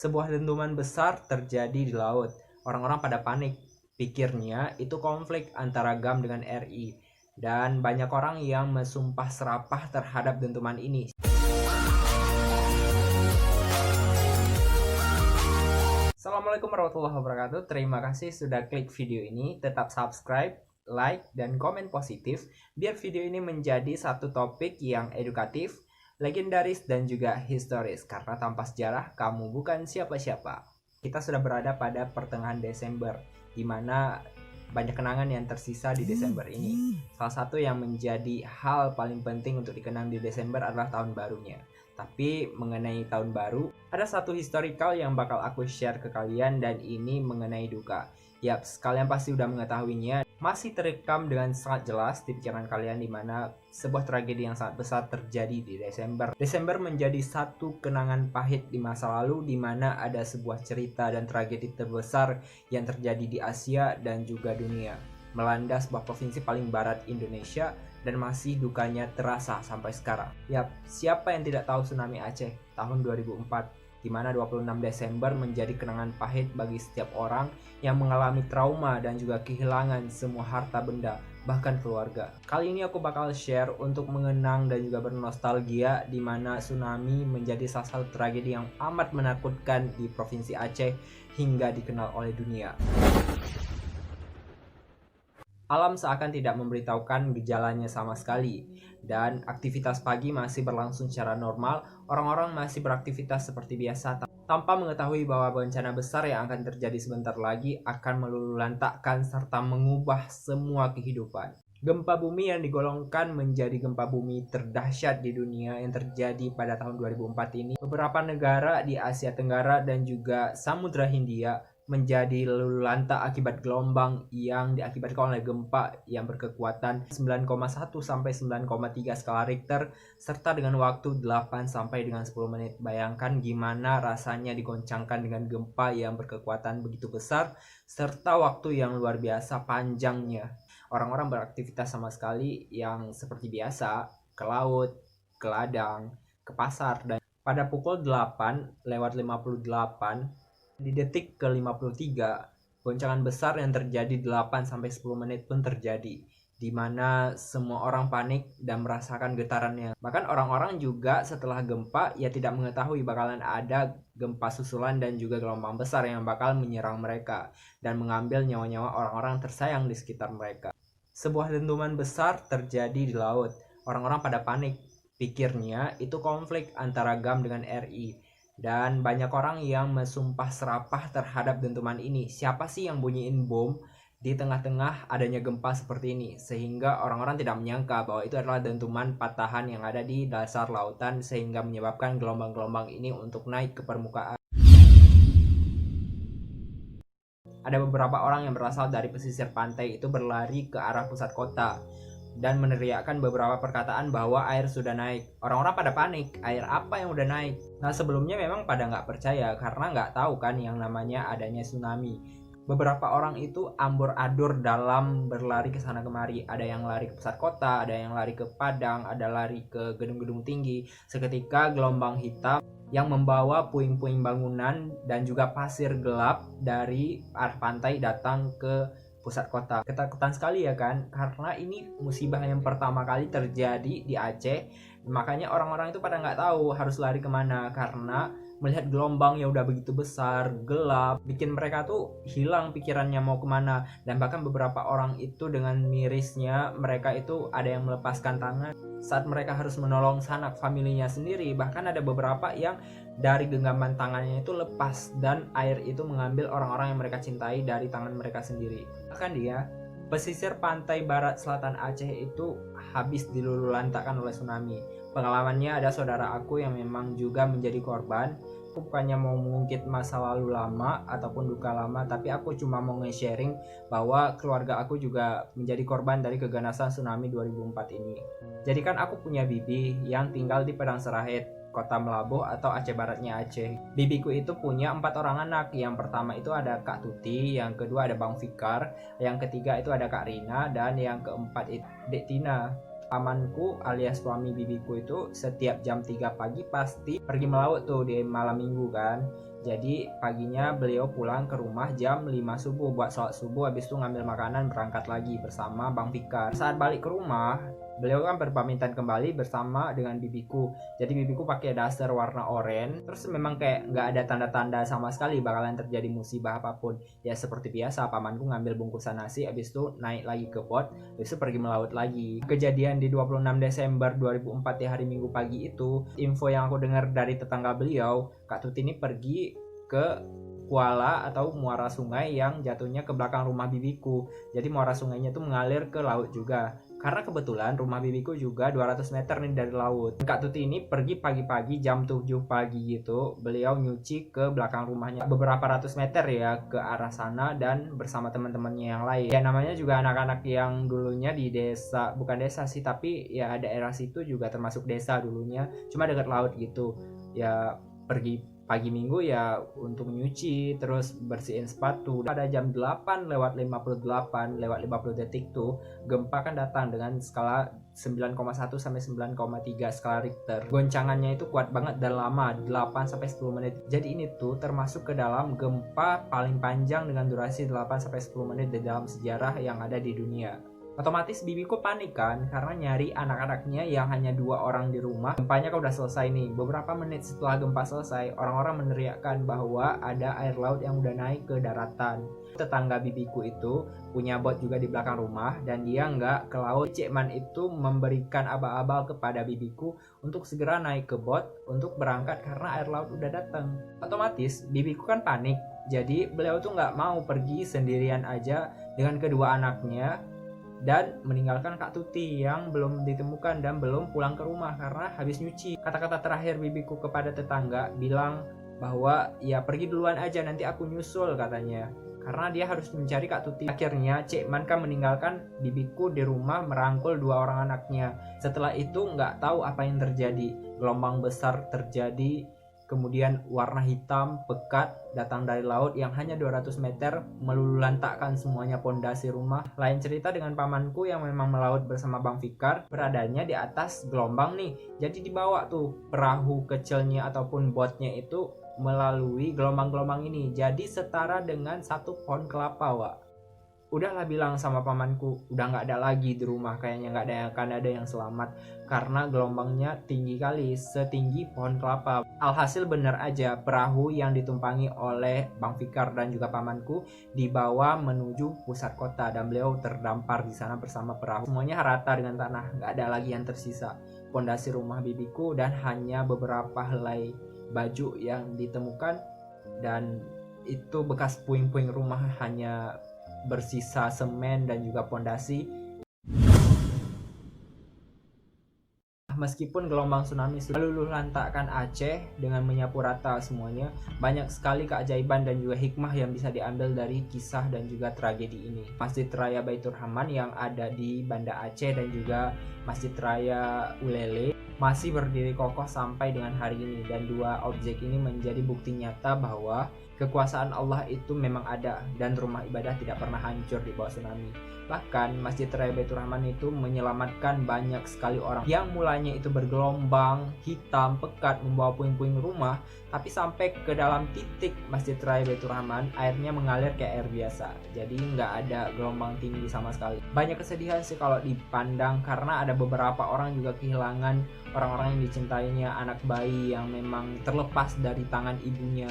Sebuah dentuman besar terjadi di laut. Orang-orang pada panik. Pikirnya itu konflik antara GAM dengan RI. Dan banyak orang yang mensumpah serapah terhadap dentuman ini. Assalamualaikum warahmatullahi wabarakatuh. Terima kasih sudah klik video ini. Tetap subscribe, like, dan komen positif biar video ini menjadi satu topik yang edukatif, legendaris, dan juga historis. Karena tanpa sejarah, kamu bukan siapa-siapa. Kita sudah berada pada pertengahan Desember, di mana banyak kenangan yang tersisa di Desember ini. Salah satu yang menjadi hal paling penting untuk dikenang di Desember adalah tahun barunya. Tapi mengenai tahun baru, ada satu historical yang bakal aku share ke kalian dan ini mengenai duka. Yap, kalian pasti udah mengetahuinya. Masih terekam dengan sangat jelas di pikiran kalian di mana sebuah tragedi yang sangat besar terjadi di Desember. Desember menjadi satu kenangan pahit di masa lalu di mana ada sebuah cerita dan tragedi terbesar yang terjadi di Asia dan juga dunia. Melanda sebuah provinsi paling barat Indonesia dan masih dukanya terasa sampai sekarang. Yap, siapa yang tidak tahu tsunami Aceh tahun 2004, di mana 26 Desember menjadi kenangan pahit bagi setiap orang yang mengalami trauma dan juga kehilangan semua harta benda, bahkan keluarga. Kali ini aku bakal share untuk mengenang dan juga bernostalgia di mana tsunami menjadi salah satu tragedi yang amat menakutkan di Provinsi Aceh hingga dikenal oleh dunia. Alam seakan tidak memberitahukan gejalanya sama sekali, dan aktivitas pagi masih berlangsung secara normal. Orang-orang masih beraktivitas seperti biasa, tanpa mengetahui bahwa bencana besar yang akan terjadi sebentar lagi akan meluluhlantakkan serta mengubah semua kehidupan. Gempa bumi yang digolongkan menjadi gempa bumi terdahsyat di dunia yang terjadi pada tahun 2004 ini, beberapa negara di Asia Tenggara dan juga Samudra Hindia menjadi luluh lantak akibat gelombang yang diakibatkan oleh gempa yang berkekuatan 9,1 sampai 9,3 skala Richter serta dengan waktu 8 sampai dengan 10 menit. Bayangkan gimana rasanya digoncangkan dengan gempa yang berkekuatan begitu besar serta waktu yang luar biasa panjangnya. Orang-orang beraktivitas sama sekali yang seperti biasa, ke laut, ke ladang, ke pasar, dan pada pukul 8:58 di detik ke-53, goncangan besar yang terjadi 8-10 menit pun terjadi, di mana semua orang panik dan merasakan getarannya. Bahkan orang-orang juga setelah gempa ya tidak mengetahui bakalan ada gempa susulan dan juga gelombang besar yang bakal menyerang mereka dan mengambil nyawa-nyawa orang-orang tersayang di sekitar mereka. Sebuah dentuman besar terjadi di laut. Orang-orang pada panik. Pikirnya itu konflik antara GAM dengan RI. Dan banyak orang yang mensumpah serapah terhadap dentuman ini. Siapa sih yang bunyiin bom di tengah-tengah adanya gempa seperti ini? Sehingga orang-orang tidak menyangka bahwa itu adalah dentuman patahan yang ada di dasar lautan sehingga menyebabkan gelombang-gelombang ini untuk naik ke permukaan. Ada beberapa orang yang berasal dari pesisir pantai itu berlari ke arah pusat kota dan meneriakkan beberapa perkataan bahwa air sudah naik. Orang-orang pada panik, air apa yang udah naik? Nah, sebelumnya memang pada nggak percaya karena nggak tahu kan yang namanya adanya tsunami. Beberapa orang itu ambur-adur dalam berlari ke sana kemari. Ada yang lari ke pusat kota, ada yang lari ke Padang, ada lari ke gedung-gedung tinggi. Seketika gelombang hitam yang membawa puing-puing bangunan dan juga pasir gelap dari arah pantai datang ke pusat kota. Ketakutan sekali ya kan, karena ini musibah yang pertama kali terjadi di Aceh. Makanya orang-orang itu pada nggak tahu harus lari kemana karena melihat gelombang yang udah begitu besar, gelap, bikin mereka tuh hilang pikirannya mau kemana. Dan bahkan beberapa orang itu dengan mirisnya mereka itu ada yang melepaskan tangan saat mereka harus menolong sanak familinya sendiri. Bahkan ada beberapa yang dari genggaman tangannya itu lepas dan air itu mengambil orang-orang yang mereka cintai dari tangan mereka sendiri. Bahkan dia pesisir pantai barat selatan Aceh itu habis diluluhlantakkan oleh tsunami. Pengalamannya ada saudara aku yang memang juga menjadi korban. Aku bukannya mau mengungkit masa lalu lama ataupun duka lama, tapi aku cuma mau nge-sharing bahwa keluarga aku juga menjadi korban dari keganasan tsunami 2004 ini. Jadi kan aku punya bibi yang tinggal di Padang Serahet, Kota Melabuh atau Aceh Baratnya Aceh. Bibiku itu punya 4 orang anak. Yang pertama itu ada Kak Tuti, yang kedua ada Bang Fikar, yang ketiga itu ada Kak Rina, dan yang keempat itu Dek Tina. Pamanku alias suami bibiku itu setiap jam 3 pagi pasti pergi melaut tuh di malam minggu kan. Jadi paginya beliau pulang ke rumah jam 5 subuh buat sholat subuh, habis itu ngambil makanan berangkat lagi bersama Bang Fikar. Saat balik ke rumah, beliau kan berpamitan kembali bersama dengan bibiku. Jadi bibiku pakai daster warna oranye. Terus memang kayak nggak ada tanda-tanda sama sekali bakalan terjadi musibah apapun. Ya seperti biasa, pamanku ngambil bungkusan nasi, habis itu naik lagi ke bot, habis itu pergi melaut lagi. Kejadian di 26 Desember 2004 di hari Minggu pagi itu, info yang aku dengar dari tetangga beliau, Kak Tuti ini pergi ke kuala atau muara sungai yang jatuhnya ke belakang rumah bibiku. Jadi muara sungainya itu mengalir ke laut juga. Karena kebetulan rumah bibiku juga 200 meter nih dari laut. Kak Tuti ini pergi pagi-pagi jam 7 pagi gitu. Beliau nyuci ke belakang rumahnya beberapa ratus meter ya ke arah sana dan bersama teman-temannya yang lain. Ya namanya juga anak-anak yang dulunya di desa, bukan desa sih tapi ya daerah situ juga termasuk desa dulunya. Cuma dekat laut gitu. Ya pergi pagi minggu ya untuk nyuci terus bersihin sepatu. Pada jam 8:58 lewat 50 detik tuh gempa kan datang dengan skala 9,1 sampai 9,3 skala Richter. Goncangannya itu kuat banget dan lama, 8 sampai 10 menit. Jadi ini tuh termasuk ke dalam gempa paling panjang dengan durasi 8 sampai 10 menit di dalam sejarah yang ada di dunia. Otomatis bibiku panik kan karena nyari anak-anaknya yang hanya 2 orang di rumah. Gempanya kan udah selesai nih. Beberapa menit setelah gempa selesai, orang-orang meneriakkan bahwa ada air laut yang udah naik ke daratan. Tetangga bibiku itu punya bot juga di belakang rumah dan dia nggak ke laut. Cik Man itu memberikan abal-abal kepada bibiku untuk segera naik ke bot untuk berangkat karena air laut udah datang. Otomatis bibiku kan panik. Jadi beliau tuh nggak mau pergi sendirian aja dengan kedua anaknya dan meninggalkan Kak Tuti yang belum ditemukan dan belum pulang ke rumah karena habis nyuci. Kata-kata terakhir bibiku kepada tetangga bilang bahwa ya pergi duluan aja nanti aku nyusul katanya. Karena dia harus mencari Kak Tuti. Akhirnya Cik Man kan meninggalkan bibiku di rumah merangkul 2 orang anaknya. Setelah itu nggak tahu apa yang terjadi. Gelombang besar terjadi. Kemudian warna hitam pekat datang dari laut yang hanya 200 meter meluluhlantakkan semuanya pondasi rumah. Lain cerita dengan pamanku yang memang melaut bersama Bang Fikar, beradanya di atas gelombang nih. Jadi dibawa tuh perahu kecilnya ataupun botnya itu melalui gelombang-gelombang ini. Jadi setara dengan 1 pohon kelapa, Wak. Udahlah bilang sama pamanku, udah nggak ada lagi di rumah, kayaknya nggak akan ada yang selamat karena gelombangnya tinggi kali, setinggi pohon kelapa. Alhasil bener aja, perahu yang ditumpangi oleh Bang Fikar dan juga pamanku dibawa menuju pusat kota dan beliau terdampar di sana bersama perahu. Semuanya rata dengan tanah, nggak ada lagi yang tersisa. Pondasi rumah bibiku dan hanya beberapa helai baju yang ditemukan dan itu bekas puing-puing rumah hanya bersisa semen dan juga pondasi. Meskipun gelombang tsunami sudah meluluhlantakkan Aceh dengan menyapu rata semuanya, banyak sekali keajaiban dan juga hikmah yang bisa diambil dari kisah dan juga tragedi ini. Masjid Raya Baitur Rahman yang ada di Banda Aceh dan juga Masjid Raya Ulele masih berdiri kokoh sampai dengan hari ini, dan 2 objek ini menjadi bukti nyata bahwa kekuasaan Allah itu memang ada dan rumah ibadah tidak pernah hancur di bawah tsunami. Bahkan Masjid Raya Baitur Rahman itu menyelamatkan banyak sekali orang yang mulanya itu bergelombang hitam pekat membawa puing-puing rumah, tapi sampai ke dalam titik Masjid Raya Baitur Rahman airnya mengalir kayak air biasa. Jadi nggak ada gelombang tinggi sama sekali. Banyak kesedihan sih kalau dipandang karena ada beberapa orang juga kehilangan orang-orang yang dicintainya, anak bayi yang memang terlepas dari tangan ibunya.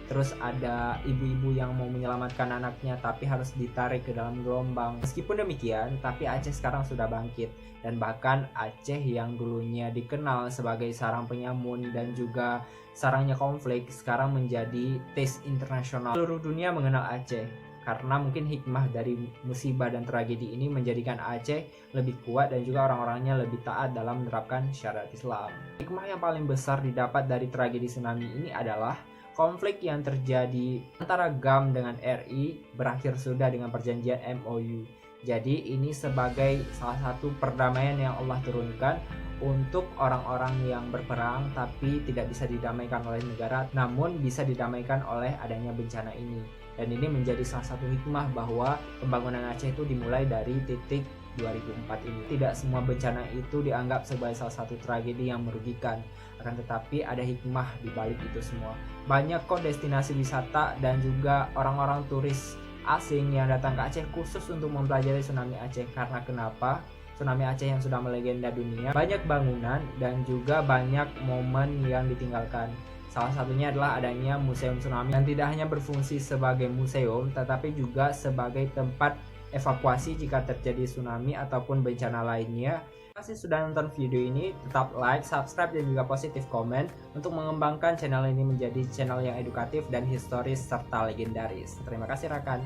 Terus ada ibu-ibu yang mau menyelamatkan anaknya tapi harus ditarik ke dalam gelombang. Meskipun demikian, tapi Aceh sekarang sudah bangkit. Dan bahkan Aceh yang dulunya dikenal sebagai sarang penyamun dan juga sarangnya konflik, sekarang menjadi taste internasional. Seluruh dunia mengenal Aceh karena mungkin hikmah dari musibah dan tragedi ini menjadikan Aceh lebih kuat dan juga orang-orangnya lebih taat dalam menerapkan syariat Islam. Hikmah yang paling besar didapat dari tragedi tsunami ini adalah konflik yang terjadi antara GAM dengan RI berakhir sudah dengan perjanjian MOU. Jadi ini sebagai salah satu perdamaian yang Allah turunkan untuk orang-orang yang berperang tapi tidak bisa didamaikan oleh negara, namun bisa didamaikan oleh adanya bencana ini. Dan ini menjadi salah satu hikmah bahwa pembangunan Aceh itu dimulai dari titik 2004 ini. Tidak semua bencana itu dianggap sebagai salah satu tragedi yang merugikan. Akan tetapi ada hikmah di balik itu semua. Banyak kok destinasi wisata dan juga orang-orang turis asing yang datang ke Aceh khusus untuk mempelajari tsunami Aceh. Karena kenapa? Tsunami Aceh yang sudah melegenda dunia, banyak bangunan dan juga banyak momen yang ditinggalkan. Salah satunya adalah adanya Museum Tsunami yang tidak hanya berfungsi sebagai museum tetapi juga sebagai tempat evakuasi jika terjadi tsunami ataupun bencana lainnya. Terima kasih sudah nonton video ini, tetap like, subscribe, dan juga positif komen untuk mengembangkan channel ini menjadi channel yang edukatif dan historis serta legendaris. Terima kasih rekan.